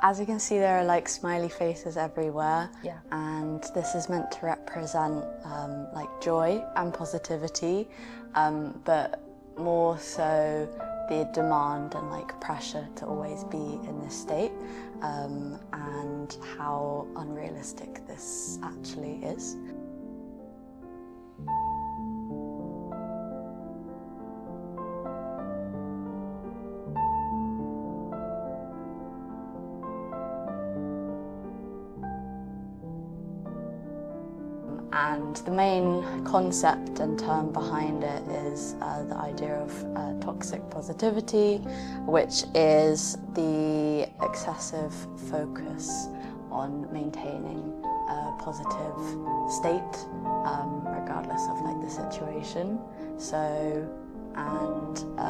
As you can see, there are like smiley faces everywhere, Yeah. and this is meant to represent like joy and positivity, but more so the demand and like pressure to always be in this state, and how unrealistic this actually is. And the main concept and term behind it is the idea of toxic positivity, which is the excessive focus on maintaining a positive state, regardless of like the situation. So, and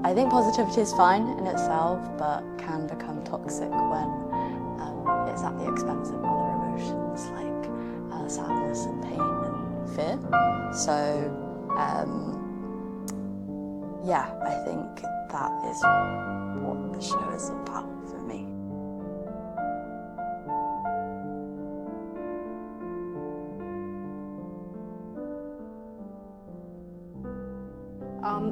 I think positivity is fine in itself, but can become toxic when it's at the expense of other emotions like sadness and pain and fear. So yeah, I think that is what the show is about for me.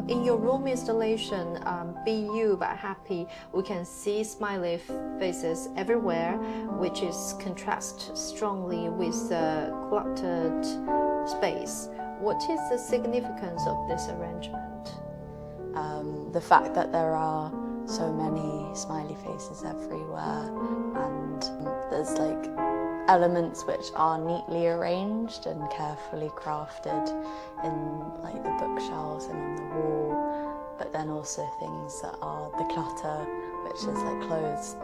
In your room installation, Be You But Happy, we can see smiley faces everywhere, which is contrast strongly with the cluttered space. What is the significance of this arrangement? The fact that there are so many smiley faces everywhere, and there's like elements which are neatly arranged and carefully crafted in like the bookshelves and on the wall, but then also things that are the clutter, which is like clothes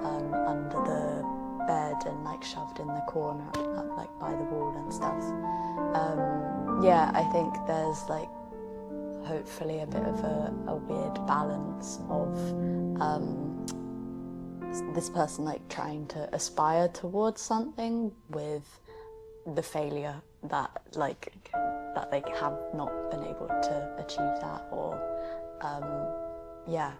under the bed and like shoved in the corner like by the wall and stuff. Yeah, I think there's like hopefully a bit of a weird balance of this person like trying to aspire towards something with the failure that they have not been able to achieve that, or yeah.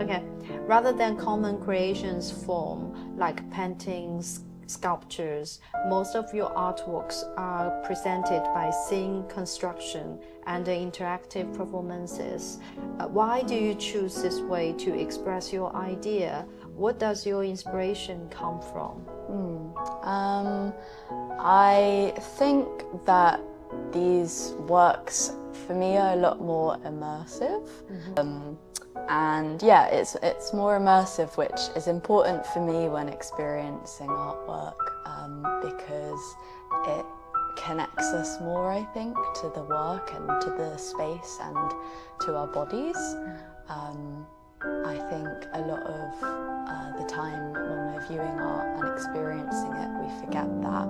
Okay. Rather than common creations form like paintings, sculptures, most of your artworks are presented by scene construction and interactive performances. Why do you choose this way to express your idea? What does your inspiration come from? I think that these works for me are a lot more immersive. And yeah, it's more immersive, which is important for me when experiencing artwork, because it connects us more, I think, to the work and to the space and to our bodies. I think a lot of the time when we're viewing art and experiencing it, we forget that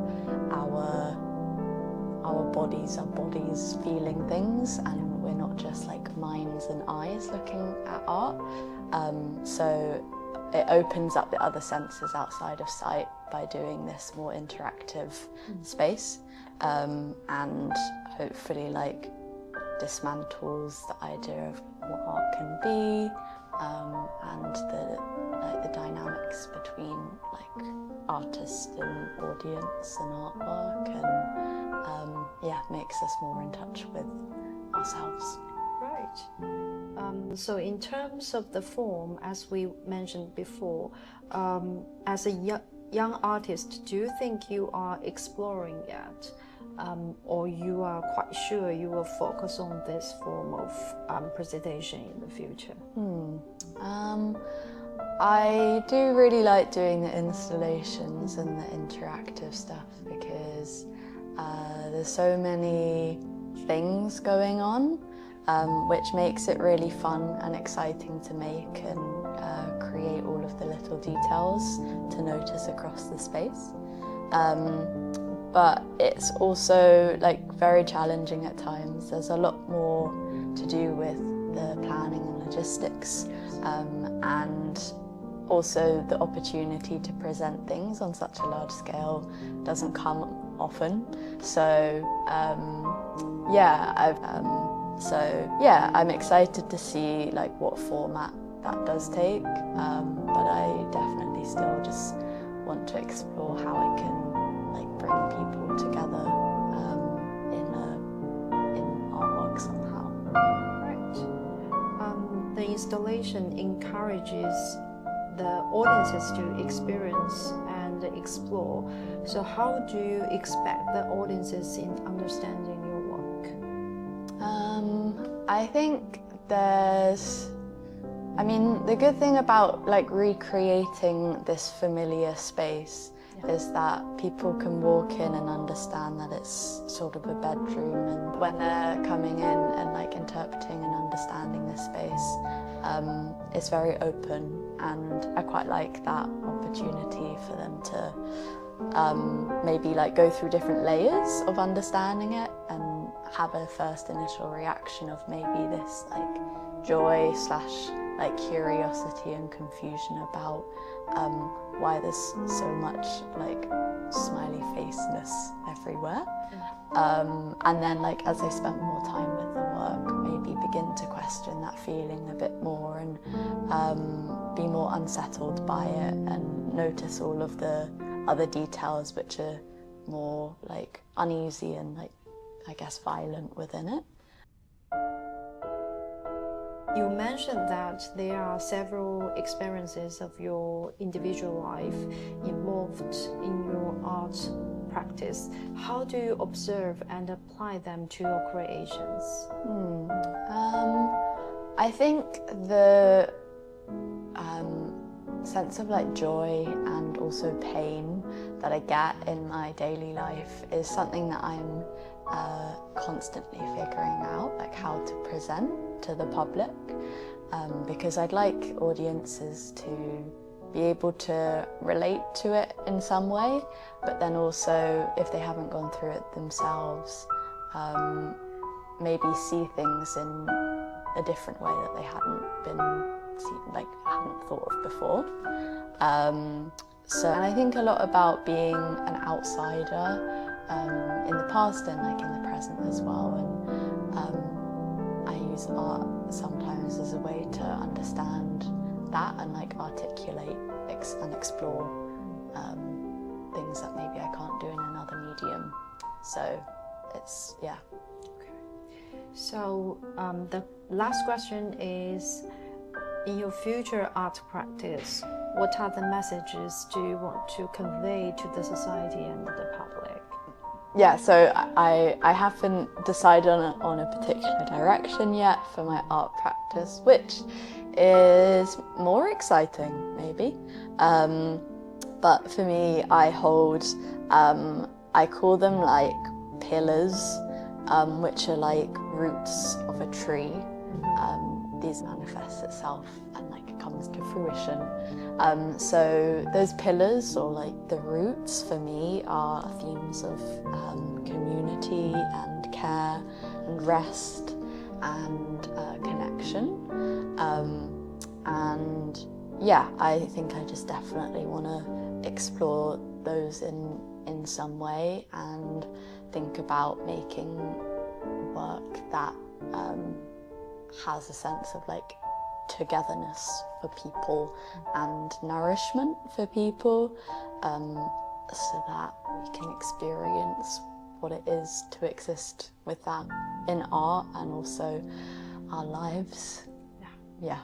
our bodies are bodies feeling things, and we're not just like minds and eyes looking at art. So it opens up the other senses outside of sight by doing this more interactive space, and hopefully like dismantles the idea of what art can be, and the dynamics between like artist and audience and artwork, and yeah, makes us more in touch with ourselves. Right. So in terms of the form, as we mentioned before, as a young artist, do you think you are exploring yet? Or you are quite sure you will focus on this form of presentation in the future? I do really like doing the installations and the interactive stuff, because there's so many things going on, which makes it really fun and exciting to make and create all of the little details to notice across the space. But it's also like very challenging at times. There's a lot more to do with the planning and logistics, and also the opportunity to present things on such a large scale doesn't come often. So yeah, I'm excited to see like what format that does take, but I definitely still just want to explore how it can like bring people together in artwork somehow. Right. The installation encourages the audiences to experience and explore. So how do you expect the audiences in understanding your work? I think the good thing about like recreating this familiar space is that people can walk in and understand that it's sort of a bedroom, and when they're coming in and like interpreting and understanding this space, it's very open, and I quite like that opportunity for them to maybe like go through different layers of understanding it and have a first initial reaction of maybe this like joy / like curiosity and confusion about why there's so much like smiley faceness everywhere. And then like as they spend more time with the work, maybe begin to question that feeling a bit more and be more unsettled by it and notice all of the other details which are more like uneasy and like I guess violent within it. You mentioned that there are several experiences of your individual life involved in your art practice. How do you observe and apply them to your creations? I think the sense of like joy and also pain that I get in my daily life is something that I'm constantly figuring out, like how to present to the public, because I'd like audiences to be able to relate to it in some way, but then also if they haven't gone through it themselves, maybe see things in a different way that they hadn't thought of before. And I think a lot about being an outsider in the past and like in the present as well, and I use art sometimes as a way to understand that and like articulate and explore things that maybe I can't do in another medium. So it's, yeah. Okay. So the last question is, in your future art practice, what are the messages do you want to convey to the society and the public? Yeah, so I haven't decided on a particular direction yet for my art practice, which is more exciting maybe. But for me, I hold, I call them like pillars, which are like roots of a tree. These manifest itself and like it comes to fruition. So those pillars, or like the roots, for me are themes of community and care and rest and connection. And yeah, I think I just definitely want to explore those in some way and think about making work that has a sense of like togetherness for people and nourishment for people, so that we can experience what it is to exist with that in art and also our lives. Yeah.